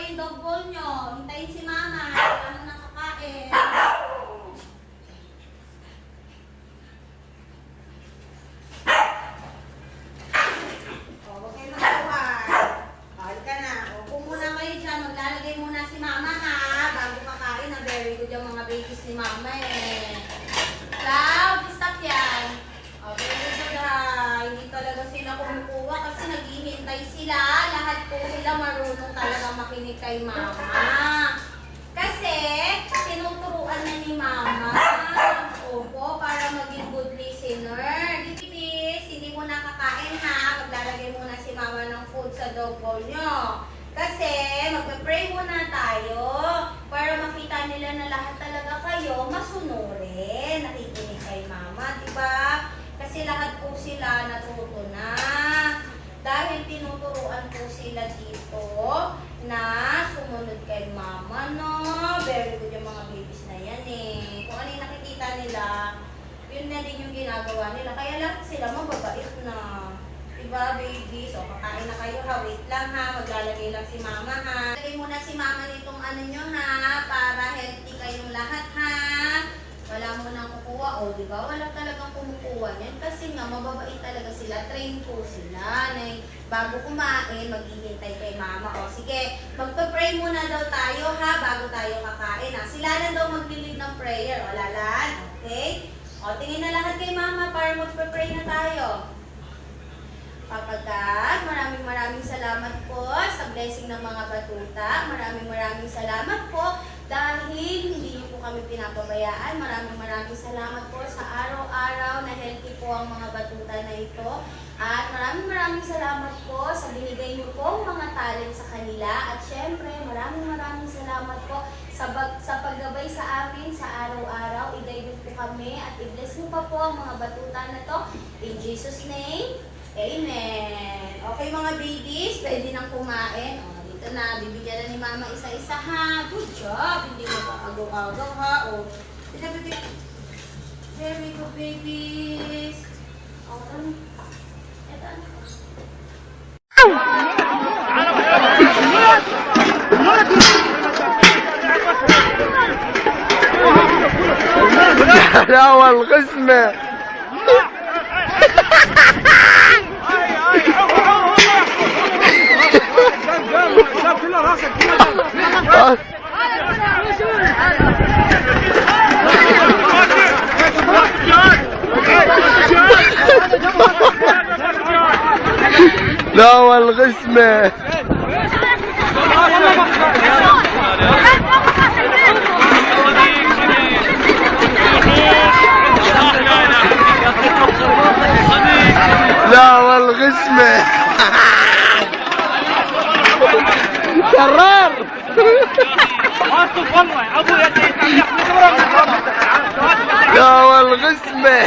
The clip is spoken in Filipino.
yung dog bowl nyo. Hintayin si mama. Wala mo nakakain. Huwag kayo magkawal. Bawal ka na. Upo muna kayo dyan. Maglalagay muna si mama ha. Bago kakain. Very good yung mga babies ni mama eh. Cloud, stop yan. Very good ha. Hindi talaga sila kumukuha kasi naghihintay sila. Lahat po sila marunong talaga makinig kay mama. Kasi tinuturuan na ni mama. Opo, para maging good listener. Dipis, hindi mo nakakain ha. Maglalagay muna si mama ng food sa dog bowl nyo. Kasi magpe-pray muna tayo para makita nila na lahat talaga kayo masunurin. Nakikinig kay mama, diba? Kasi lahat po sila natuto na. Dahil tinuturuan po sila dito na sumunod kay mama, no? Very good yung mga babies na yan eh. Kung ano yung nakikita nila, yun na din yung ginagawa nila. Kaya lang sila mababait na. Diba, babies? O, kakain na kayo ha. Wait lang ha. Maglalagay lang si mama ha. Lagay muna si mama nitong ano nyo ha. Para healthy kayong lahat ha. Wala mo nang kukuha. O, diba? Wala talagang kumukuha yan. Kasi nga, mababait talaga sila. Train po sila. Bago kumain, maghihintay kay mama. O, sige. Magpa-pray muna daw tayo ha. Bago tayo kakain ha. Sila na daw maglilid ng prayer. O, lalan. Okay? O, tingin na lahat kay mama para magpa-pray na tayo. Papa God, maraming salamat po sa blessing ng mga batuta. Maraming salamat po dahil hindi niyo po kami pinapabayaan. Maraming salamat po sa araw-araw na healthy po ang mga batuta na ito. At maraming salamat po sa binigay niyo pong mga talent sa kanila. At syempre, maraming salamat po sa paggabay sa amin sa araw-araw. I-guide po kami at i-bless niyo pa po ang mga batuta na to. In Jesus' name, Amen. Okay mga babies, pwede nang kumain. O, dito na, bibigyan na ni mama isa-isa ha. Good job. Hindi mo pa agaw-agaw ha. O, very good babies. O, ito. حلاوة القسمة. لا والغسمة. لا والغسمة. كرار. لا والغسمة.